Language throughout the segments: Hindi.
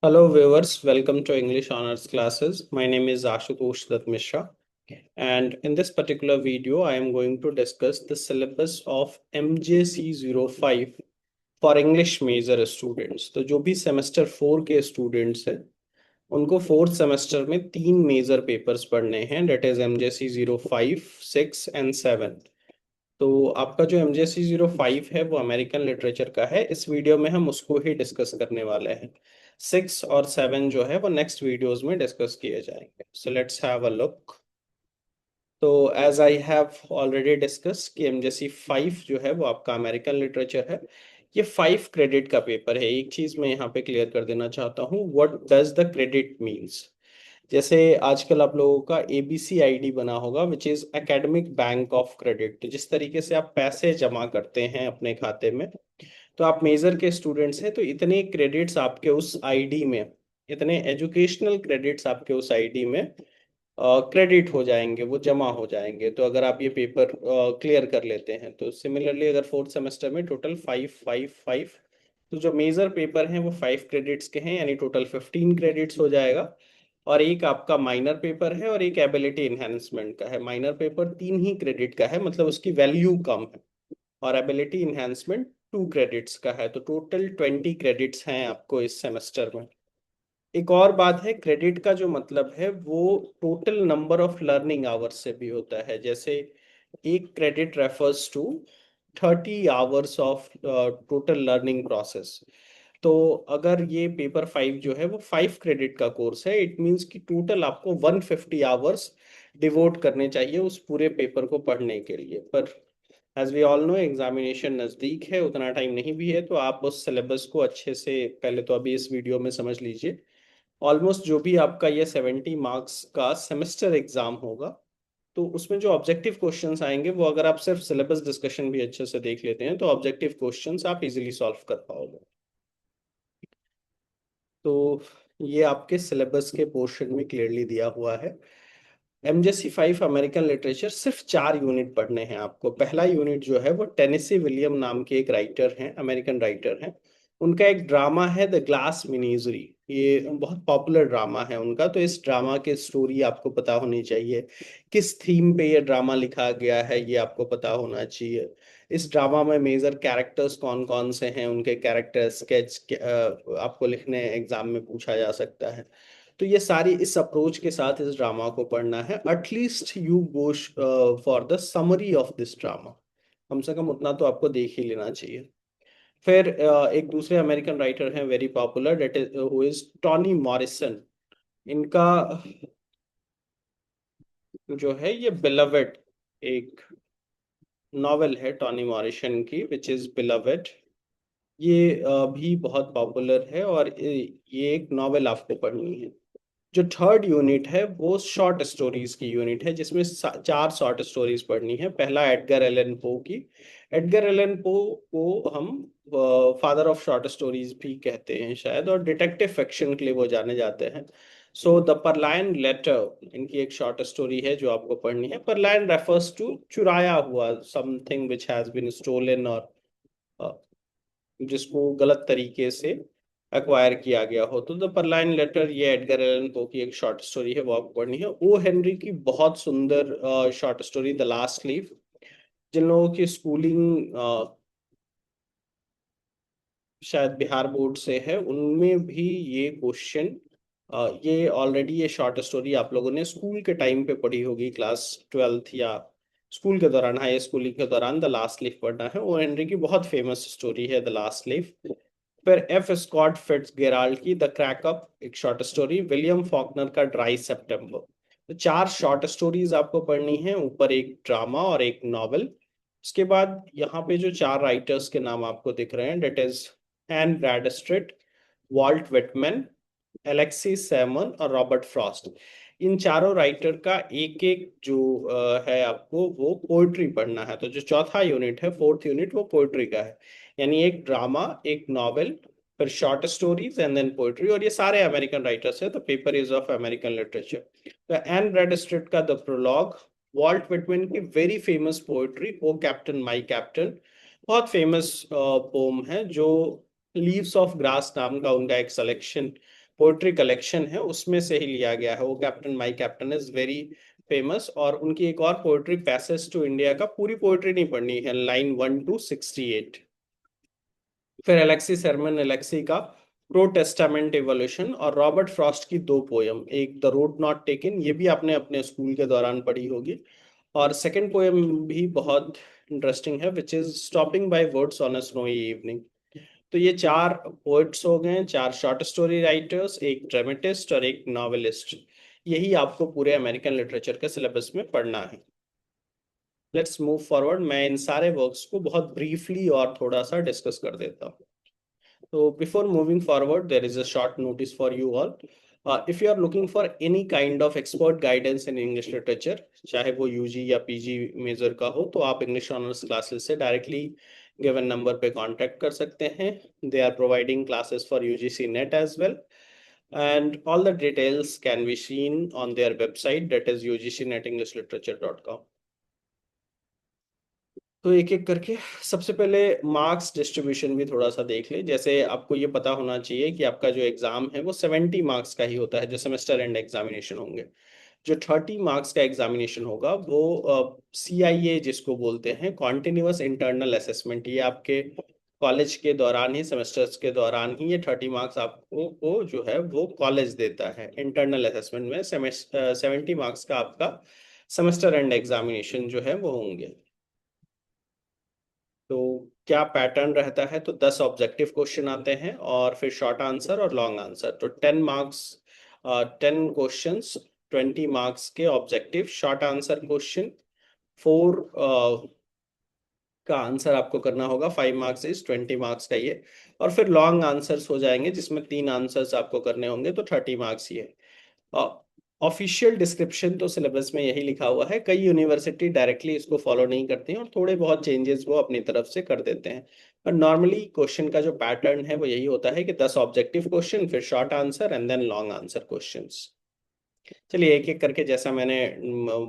Hello viewers, welcome to English Honors classes. My name is Ashutosh Dutt Mishra, and in this particular video I am going to discuss the syllabus of MJC05 for English major students. तो जो भी सेमेस्टर 4 के स्टूडेंट्स हैं उनको फोर्थ सेमेस्टर में 3 मेजर पेपर्स पढ़ने हैं, डेट इज MJC05, 6 एंड 7। तो आपका जो MJC05 है वो अमेरिकन लिटरेचर का है। इस वीडियो में हम उसको ही डिस्कस करने वाले हैं। 6 और 7 जो है वो नेक्स्ट वीडियोस में डिस्कस किए जाएंगे। So let's have a look. तो as I have already discussed कि MJC5 जो है वो आपका अमेरिकन लिटरेचर है। ये 5 क्रेडिट का पेपर है। एक चीज मैं यहाँ पे क्लियर कर देना चाहता हूँ, what does the credit means. जैसे आजकल आप लोगों का ABCID बना होगा, which is academic bank of credit. जिस तरीके से आप पैसे जमा करते हैं अपने खाते में, तो आप मेजर के स्टूडेंट्स हैं तो इतने क्रेडिट्स आपके उस आईडी में, इतने एजुकेशनल क्रेडिट्स आपके उस आईडी में क्रेडिट हो जाएंगे, वो जमा हो जाएंगे। तो अगर आप ये पेपर क्लियर कर लेते हैं तो सिमिलरली अगर फोर्थ सेमेस्टर में टोटल 5 5 5, तो जो मेजर पेपर हैं वो 5 क्रेडिट्स के हैं, यानी टोटल 15 क्रेडिट्स हो जाएगा। और एक आपका माइनर पेपर है और एक एबिलिटी इन्हेंसमेंट का है। माइनर पेपर 3 ही क्रेडिट का है, मतलब उसकी वैल्यू कम है, और एबिलिटी इन्हेंसमेंट 2 क्रेडिट्स का है। तो टोटल 20 क्रेडिट्स हैं आपको इस सेमेस्टर में। एक और बात है, क्रेडिट का जो मतलब है वो total number of learning hours से भी होता है। जैसे एक credit refers to 30 hours of total learning process. तो अगर ये पेपर 5 जो है वो 5 क्रेडिट का कोर्स है, इट मीन्स कि टोटल आपको 150 आवर्स डिवोट करने चाहिए उस पूरे पेपर को पढ़ने के लिए। पर as we all know examination नज़दीक है, उतना टाइम नहीं भी है, तो आप उस सिलेबस को अच्छे से पहले तो अभी इस वीडियो में समझ लीजिए। ऑलमोस्ट जो भी आपका ये 70 मार्क्स का सेमेस्टर एग्जाम होगा, तो उसमें जो ऑब्जेक्टिव क्वेश्चंस आएंगे वो अगर आप सिर्फ सिलेबस डिस्कशन भी अच्छे से देख लेते हैं तो ऑब्जेक्टिव क्वेश्चंस आप इजीली सॉल्व कर पाओगे। तो ये आपके सिलेबस के पोर्शन में क्लियरली दिया हुआ है। MJC5 अमेरिकन लिटरेचर सिर्फ 4 यूनिट पढ़ने हैं आपको। पहला यूनिट जो है वो टेनेसी विलियम नाम के एक राइटर हैं, अमेरिकन राइटर हैं। उनका एक ड्रामा है द ग्लास मिनीजरी। ये बहुत पॉपुलर ड्रामा है उनका। तो इस ड्रामा की स्टोरी आपको पता होनी चाहिए, किस थीम पे ये ड्रामा लिखा गया है ये आपको पता होना चाहिए। इस ड्रामा में मेजर कैरेक्टर्स कौन कौन से हैं, उनके कैरेक्टर स्केच आपको लिखने एग्जाम में पूछा जा सकता है। तो ये सारी इस अप्रोच के साथ इस ड्रामा को पढ़ना है। At least you go for the summary of this drama, कम से कम उतना तो आपको देख ही लेना चाहिए। फिर एक दूसरे अमेरिकन राइटर हैं very popular, that is who is Toni Morrison. इनका जो है ये बिलवेड एक नॉवेल है टॉनी मॉरिसन की, विच इज बिलवेड। ये भी बहुत पॉपुलर है और ये एक नॉवेल आपको पढ़नी है। जो थर्ड यूनिट है वो शॉर्ट स्टोरीज की यूनिट है, जिसमें 4 शॉर्ट स्टोरीज पढ़नी है। पहला एडगर एलन पो की। एडगर एलन पो को हम फादर ऑफ शॉर्ट स्टोरीज भी कहते हैं शायद, और डिटेक्टिव फिक्शन के लिए वो जाने जाते हैं। सो द परलायन लेटर इनकी एक शॉर्ट स्टोरी है जो आपको पढ़नी है। परलायन रेफर्स टू चुराया हुआ, something which has been stolen, और अ, जिसको गलत तरीके से एक्वायर किया गया हो। तो द परलाइन लेटर ये एडगर एलन पो की एक शॉर्ट स्टोरी है, वो आपको पढ़नी है। ओ हेनरी की बहुत सुंदर short story the last leaf. जिन लोगों की स्कूलिंग शायद बिहार बोर्ड से है, उनमें भी ये क्वेश्चन, ये ऑलरेडी ये शॉर्ट स्टोरी आप लोगों ने स्कूल के टाइम पे पढ़ी होगी, क्लास 12th या स्कूल के दौरान, हाई स्कूलिंग के दौरान द लास्ट लीफ पढ़ना है। ओ हेनरी की बहुत फेमस स्टोरी है द लास्ट लीफ। फिर F स्कॉट फिट्जगेराल्ड की द क्रैकअप एक शॉर्ट स्टोरी। विलियम फॉकनर का ड्राई सितंबर। तो 4 शॉर्ट स्टोरीज आपको पढ़नी है, ऊपर एक ड्रामा और एक नॉवेल। उसके बाद यहाँ पे जो 4 राइटर्स के नाम आपको दिख रहे हैं, that is Anne Bradstreet, Walt Whitman, Alexie Sherman और रॉबर्ट फ्रॉस्ट। इन चारों राइटर का एक एक जो है आपको वो पोइट्री पढ़ना है। तो जो चौथा यूनिट है, फोर्थ यूनिट, वो पोइट्री का है। यानी एक ड्रामा, एक नॉवेल, फिर short stories and then poetry. और ये सारे अमेरिकन राइटर्स है, तो paper is of American literature. तो एन ब्रैडस्ट्रिट का द प्रोलॉग, वॉल्ट विटमैन की very famous poetry O captain my captain, बहुत फेमस पोम है। जो लीव्स ऑफ ग्रास नाम का उनका एक सिलेक्शन पोएट्री कलेक्शन है उसमें से ही लिया गया है। वो captain my captain is very famous, और उनकी एक और पोएट्री पैसेज टू इंडिया का पूरी पोएट्री नहीं पढ़नी है, लाइन 1 to 68। फिर एलेक्सी सरमन एलेक्सी का प्रो टेस्टामेंट एवोल्यूशन, और रॉबर्ट फ्रॉस्ट की दो पोयम, एक द रोड नॉट टेकन, ये भी आपने अपने स्कूल के दौरान पढ़ी होगी, और सेकंड पोयम भी बहुत इंटरेस्टिंग है, which is stopping by words on a snowy evening. तो ये चार पोएट्स हो गए, चार शॉर्ट स्टोरी राइटर्स, एक ड्रामेटिस्ट और एक नॉवेलिस्ट। यही आपको पूरे अमेरिकन लिटरेचर के सिलेबस में पढ़ना है। Let's move forward. मैं इन सारे वर्क्स को बहुत ब्रीफली और थोड़ा सा डिस्कस कर देता हूँ। So before moving forward, there is a short notice for you all. If you are looking for any kind of expert guidance in English literature, चाहे वो UG या PG मेजर का हो, तो आप English Honors classes से directly given number पे contact कर सकते हैं। They are providing classes for UGC NET as well, and all the details can be seen on their website, that is ugcnetenglishLiterature.com। तो एक एक करके सबसे पहले मार्क्स डिस्ट्रीब्यूशन भी थोड़ा सा देख ले। जैसे आपको ये पता होना चाहिए कि आपका जो एग्जाम है वो 70 मार्क्स का ही होता है, जो सेमेस्टर एंड एग्जामिनेशन होंगे। जो 30 मार्क्स का एग्जामिनेशन होगा वो CIA जिसको बोलते हैं, कॉन्टिन्यूअस इंटरनल असेसमेंट, ये आपके कॉलेज के दौरान ही, सेमेस्टर्स के दौरान ही ये 30 मार्क्स आपको को जो है वो कॉलेज देता है। इंटरनल असेसमेंट में 70 मार्क्स का आपका सेमेस्टर एंड एग्जामिनेशन जो है वो होंगे। तो क्या पैटर्न रहता है, तो 10 ऑब्जेक्टिव क्वेश्चन आते हैं और फिर शॉर्ट आंसर और लॉन्ग आंसर। तो 10 मार्क्स, 10 क्वेश्चंस, 20 मार्क्स के ऑब्जेक्टिव, शॉर्ट आंसर क्वेश्चन 4 का आंसर आपको करना होगा, 5 मार्क्स इज 20 मार्क्स का ये। और फिर लॉन्ग आंसर्स हो जाएंगे जिसमें 3 आंसर्स आपको करने होंगे, तो 30 मार्क्स ये। ऑफिशियल डिस्क्रिप्शन तो सिलेबस में यही लिखा हुआ है। कई यूनिवर्सिटी डायरेक्टली इसको फॉलो नहीं करती हैं और थोड़े बहुत चेंजेस वो अपनी तरफ से कर देते हैं, पर नॉर्मली क्वेश्चन का जो पैटर्न है वो यही होता है कि 10 ऑब्जेक्टिव क्वेश्चन, फिर short answer and then long answer questions. चलिए एक एक करके, जैसा मैंने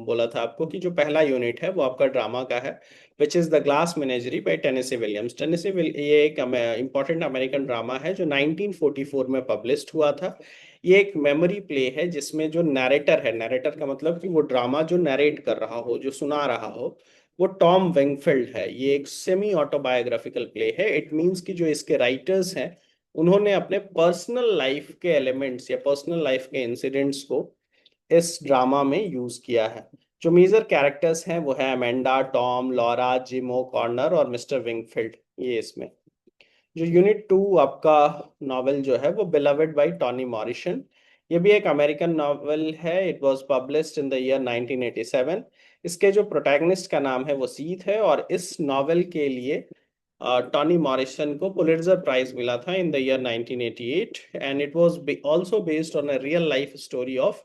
बोला था आपको कि जो पहला यूनिट है वो आपका ड्रामा का है, which is the glass menagerie by Tennessee Williams. ये एक इंपॉर्टेंट अमेरिकन ड्रामा है जो 1944 में पब्लिश हुआ था। ये एक मेमोरी प्ले है जिसमें जो नैरेटर है, नैरेटर का मतलब कि वो ड्रामा जो नैरेट कर रहा हो, जो सुना रहा हो, वो टॉम विंगफील्ड है। ये एक सेमी ऑटोबायोग्राफिकल प्ले है। इट मीन्स कि जो इसके राइटर्स हैं उन्होंने अपने पर्सनल लाइफ के एलिमेंट्स या पर्सनल लाइफ के इंसिडेंट्स को इस ड्रामा में यूज किया है। जो मेजर कैरेक्टर्स हैं वो है अमेंडा, टॉम, लॉरा, जिमो कॉर्नर और मिस्टर विंगफील्ड, ये इसमें। जो यूनिट 2 आपका नॉवेल जो है वो बिलवेड बाय टॉनी मॉरिसन। ये भी एक अमेरिकन नॉवेल है। It was published in the year 1987। इसके जो प्रोटैगनिस्ट का नाम है वो सीथ है, और इस नॉवेल के लिए टॉनी मॉरिसन को पुलिट्जर प्राइज मिला था इन the year 1988, and it was also based on a real life story of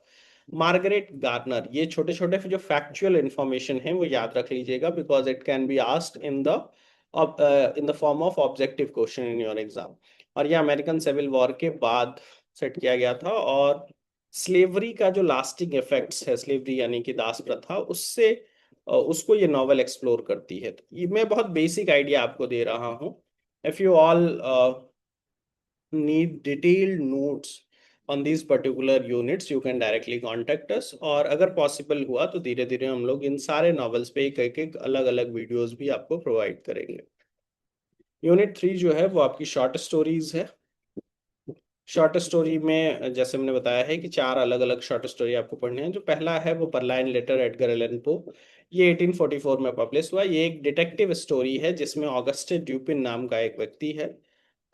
Margaret Garner. ये छोटे छोटे जो फैक्चुअल इंफॉर्मेशन है वो याद रख लीजिएगा, because it can be asked in the form of objective question in your exam. और ये अमेरिकन सिविल वॉर के बाद सेट किया गया था, और स्लेवरी का जो लास्टिंग इफेक्ट्स है, स्लेवरी यानी कि दास प्रथा, उससे उसको ये नॉवेल एक्सप्लोर करती है। तो ये मैं बहुत बेसिक आइडिया आपको दे रहा हूँ। If you all need detailed notes on these particular units, you can directly contact us। और अगर पॉसिबल हुआ तो धीरे धीरे हम लोग इन सारे नॉवेल्स पे एक एक अलग अलग वीडियोस भी आपको प्रोवाइड करेंगे। यूनिट 3 जो है वो आपकी शॉर्ट स्टोरीज है। शॉर्ट स्टोरी में जैसे मैंने बताया है कि 4 अलग अलग शॉर्ट स्टोरी आपको पढ़ने हैं। जो पहला है वो परलाइन लेटर, एडगर एलन पो। ये 1844 में पब्लिश हुआ। ये एक डिटेक्टिव स्टोरी है जिसमें ऑगस्टे ड्यूपिन नाम का एक व्यक्ति है,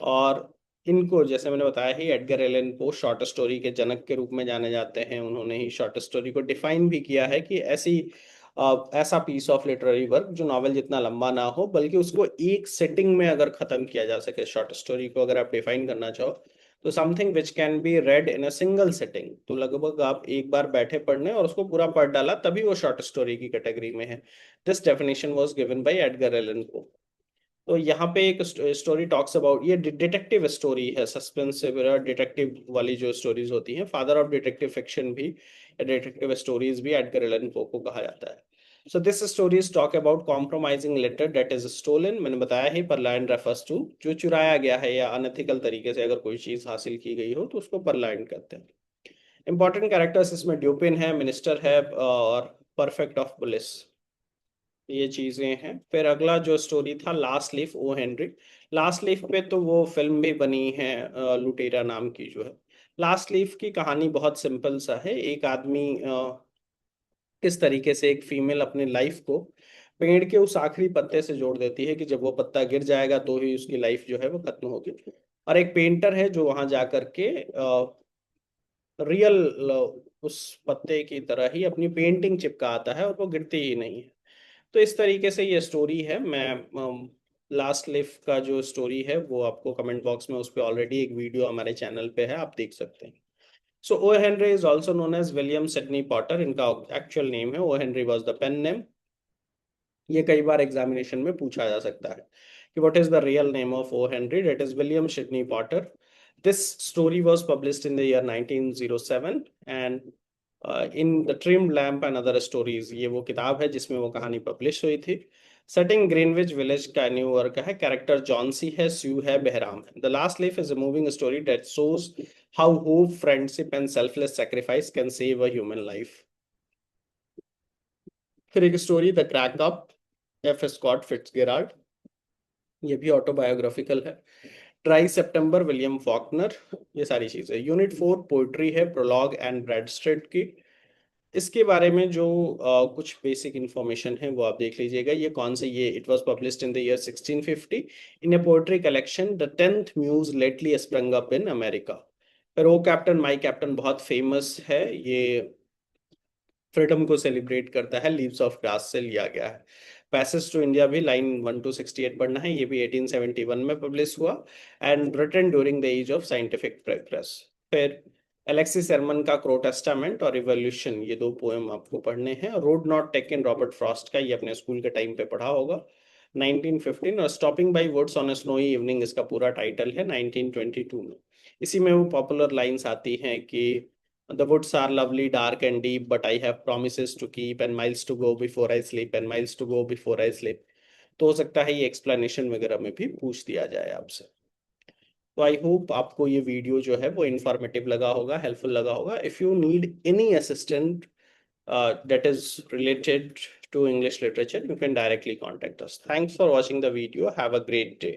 और इनको जैसे मैंने बताया ही Edgar Allan Poe short story के जनक के रूप में जाने जाते हैं। उन्होंने ही शॉर्ट स्टोरी को डिफाइन भी किया है कि ऐसा पीस ऑफ लिटरेरी वर्क जो नॉवेल जितना लंबा ना हो, बल्कि उसको एक सेटिंग में अगर खत्म किया जा सके। शॉर्ट स्टोरी को अगर आप डिफाइन करना चाहो तो something which can be red in a single sitting, तो लगभग आप एक बार बैठे पढ़ने और उसको पूरा पढ़ डाला तभी वो शॉर्ट स्टोरी की कैटेगरी में है। This definition was given by Edgar Allan पो। तो यहाँ पे एक स्टोरी टॉक्स अबाउट, ये डिटेक्टिव स्टोरी है, सस्पेंसिव डिटेक्टिव वाली जो स्टोरीज होती हैं, फादर ऑफ डिटेक्टिव फिक्शन भी, डिटेक्टिव स्टोरीज भी एडगर एलन पो को कहा जाता है। So this stories talk about compromising letter that is stolen. मैंने बताया ही purloined refers to जो चुराया गया है या अनएथिकल तरीके से अगर कोई चीज हासिल की गई हो तो उसको purloined कहते हैं. इंपॉर्टेंट कैरेक्टर्स इसमें ड्यूपिन है, मिनिस्टर है और परफेक्ट ऑफ पुलिस, ये चीजें हैं. फिर अगला जो स्टोरी था last leaf O Henry. Last leaf पे तो वो फिल्म भी बनी है लुटेरा नाम की जो है. लास्ट लीफ की कहानी बहुत सिंपल सा है. एक आदमी किस तरीके से एक फीमेल अपनी लाइफ को पेड़ के उस आखिरी पत्ते से जोड़ देती है कि जब वो पत्ता गिर जाएगा तो ही उसकी लाइफ जो है वो खत्म होगी. और एक पेंटर है जो वहां जाकर के रियल उस पत्ते की तरह ही अपनी पेंटिंग चिपका आता है और वो गिरती ही नहीं है. तो इस तरीके से ये स्टोरी है. मैं लास्ट लिफ का जो स्टोरी है वो आपको कमेंट बॉक्स में उस पर ऑलरेडी एक वीडियो हमारे चैनल पे है, आप देख सकते हैं. So O Henry is also known as William Sydney Porter. इनका एक्चुअल नेम है. O Henry was the pen name. ये कई बार एग्जामिनेशन में पूछा जा सकता है कि what is the real name of O Henry. That is William Sydney Porter. This story was published in the year 1907 and in The Trimmed Lamp and Other Stories, ये वो किताब है जिसमें वो कहानी पब्लिश हुई थी. सेटिंग ग्रीनविच विलेज का न्यूयॉर्क है. कैरेक्टर जॉन्सी है, स्यू है, बहराम है. The last leaf is a moving story that shows how hope, friendship and selfless sacrifice can save a human life. फिर एक story the crack up F Scott Fitzgerald, ये भी ऑटोबायोग्राफिकल है. Dry September William Faulkner. ये सारी चीजें. यूनिट 4 पोइट्री है, प्रोलॉग एंड ब्रैडस्ट्रेट की. इसके बारे में जो कुछ बेसिक इंफॉर्मेशन है वो आप देख लीजिएगा. ये कौन से, ये it was published in the year 1650 in a poetry collection the 10th muse lately sprung up in America. फिर ओ कैप्टन माई कैप्टन बहुत फेमस है. ये फ्रीडम को सेलिब्रेट करता है. लीव्स ऑफ ग्रास से लिया गया है. पैसेज टू इंडिया भी लाइन 1 to 68 पढ़ना है. ये भी 1871 में पब्लिश हुआ and written during the age of scientific progress. फिर एलेक्सिस सरमन का क्रो टेस्टामेंट और रिवॉल्यूशन, ये दो पोएम आपको पढ़ने हैं. Road not taken Robert Frost का, ये अपने स्कूल के टाइम पे पढ़ा होगा, 1915. और stopping by woods on a snowy evening इसका पूरा टाइटल है, 1922 में. इसी में वो पॉपुलर लाइंस आती हैं कि The woods are lovely, dark and deep, but I have promises to keep and miles to go before I sleep and miles to go before I sleep. तो हो सकता है ये एक्सप्लेनेशन वगैरह में भी पूछ दिया जाए आपसे. तो आई होप आपको ये वीडियो जो है वो इंफॉर्मेटिव लगा होगा, हेल्पफुल लगा होगा. If you need any assistant that is related to English literature, you can directly contact us. Thanks for watching the video. Have a great day.